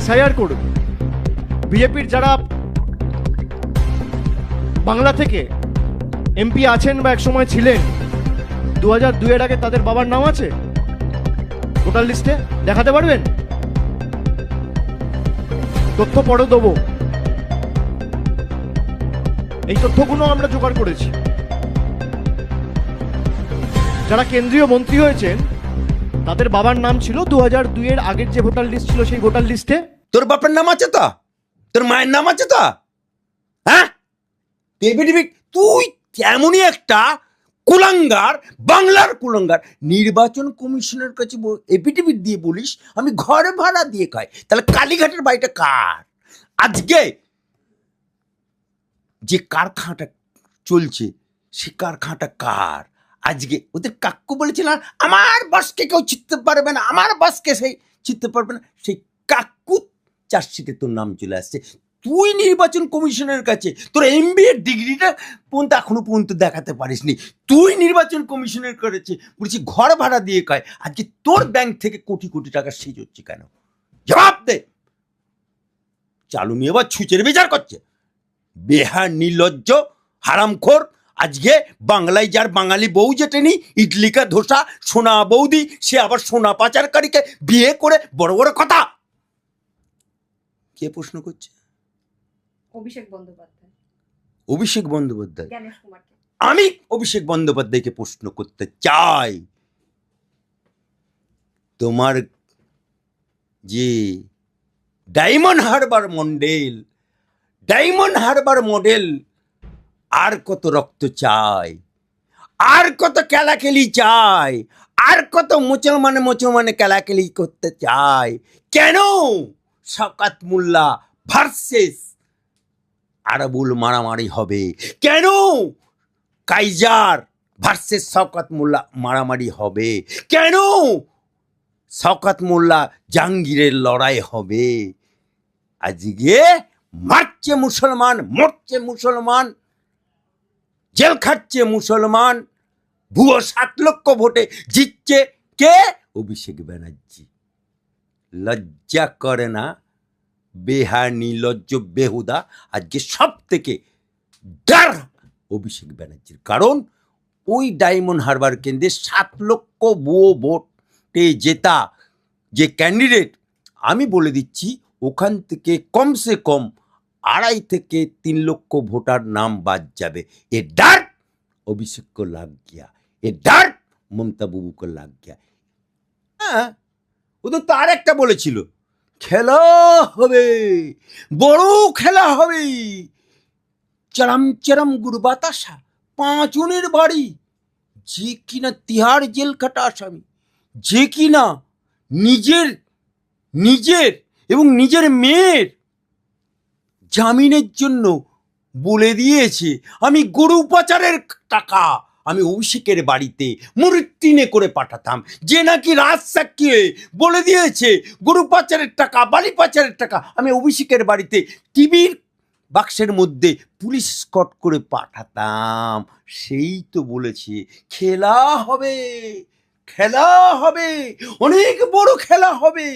SIR করুন। বিজেপির যারা বাংলা থেকে এমপি আছেন বা একসময় ছিলেন, 2002 আগে তাদের বাবার নাম আছে ভোটার লিস্টে? দেখাতে পারবেন? তথ্য পরে দেবো। এই তথ্যগুলো আমরা জোগাড় করেছি। যারা কেন্দ্রীয় মন্ত্রী হয়েছেন তাদের বাবার নাম ছিল 2002 আগের যে ভোটার লিস্ট ছিল সেই ভোটার লিস্টে। তোর বাপের নাম আছে তো? তোর মায়ের নাম আছে তো? হ্যাঁ, তুই তেমনই একটা কুলাঙ্গার, বাংলার কুলাঙ্গার। নির্বাচন কমিশনের কাছে এফিডেভিট দিয়ে বলিস আমি ঘরে ভাড়া দিয়ে খাই। তাহলে কালীঘাটের বাড়িটা কার? আজকে যে কারখানাটা চলছে সে কারখানাটা কার? আজকে ওদের কাকু বলেছিল আমার বসকে কেউ চিনতে পারবে না, আমার বসকে সেই চিনতে পারবে না। সেই কাকু চার্জশিটে তোর নাম চলে আসছে। তুই নির্বাচন কমিশনের কাছে তোর এমবিএ ডিগ্রিটা পর্যন্ত এখনো পর্যন্ত দেখাতে পারিসনি। তুই নির্বাচন কমিশনের কাছে বলছি ঘর ভাড়া দিয়ে খায়। আজকে তোর ব্যাংক থেকে কোটি কোটি টাকা সিজ হচ্ছে কেন? জবাব দে। চালু নিয়ে এবার ছুঁচের বিচার করছে। বেহার, নির্লজ্জ, হারামখোর। আজকে বাংলায় যার বাঙালি বউ জেটেনি, ইডলিকা ধোসা সোনা বৌদি, সে আবার সোনা পাচারকারীকে বিয়ে করে বড় বড় কথা। কে প্রশ্ন করছে? অভিষেক বন্দ্যোপাধ্যায়। অভিষেক বন্দ্যোপাধ্যায়। জ্ঞানেশ কুমারকে। আমি অভিষেক বন্দ্যোপাধ্যায়কে প্রশ্ন করতে চাই, তোমার যে ডায়মন্ড হারবার মডেল আর কত রক্ত চাই, আর কত খেলাখেলি চাই, আর কত মুসলমানে খেলাখেলি করতে চাই? কেন শওকত মোল্লা ভার্সেস আরাবুল মারামারি হবে? কেন কাইজার ভার্সেস শওকত মোল্লা মারামারি হবে? কেন শওকত মোল্লা জাহাঙ্গীরের লড়াই হবে? আজকে মারছে মুসলমান, মরছে মুসলমান, জেল খাচ্ছে মুসলমান, ভুয়ো 7 লক্ষ ভোটে জিতছে কে? অভিষেক ব্যানার্জি। লজ্জা করে না? বেহার, নির্লজ্জ, বেহুদা। আজকে সব থেকে ডার অভিষেক ব্যানার্জির। কারণ ওই ডায়মন্ড হারবার কেন্দ্রে 7 লক্ষ ভুয়ো ভোটে জেতা যে ক্যান্ডিডেট, আমি বলে দিচ্ছি ওখান থেকে কমসে কম 2.5 থেকে 3 লক্ষ ভোটার নাম বাদ যাবে। এ ডার অভিষেক को लग गया, এ ডার মমতা বাবু को लग गया। হ্যাঁ, ও তো তার একটা বলেছিল খেলা হবে, বড় খেলা হবে। চরম চরম গুড় বাতাসা 5 জনের বাড়ি, যে কিনা তিহার জেল কাটা আসামি, যে কিনা নিজের এবং নিজের মেয়ের জামিনের জন্য বলে দিয়েছে আমি গরু পাচারের টাকা আমি অভিষেকের বাড়িতে মুরিটিনে করে পাঠাতাম। যে নাকি রাজ সাক্ষী বলে দিয়েছে গরু পাচারের টাকা, বালি পাচারের টাকা আমি অভিষেকের বাড়িতে টিভির বাক্সের মধ্যে পুলিশ স্কট করে পাঠাতাম। সেই তো বলেছে খেলা হবে, অনেক বড় খেলা হবে।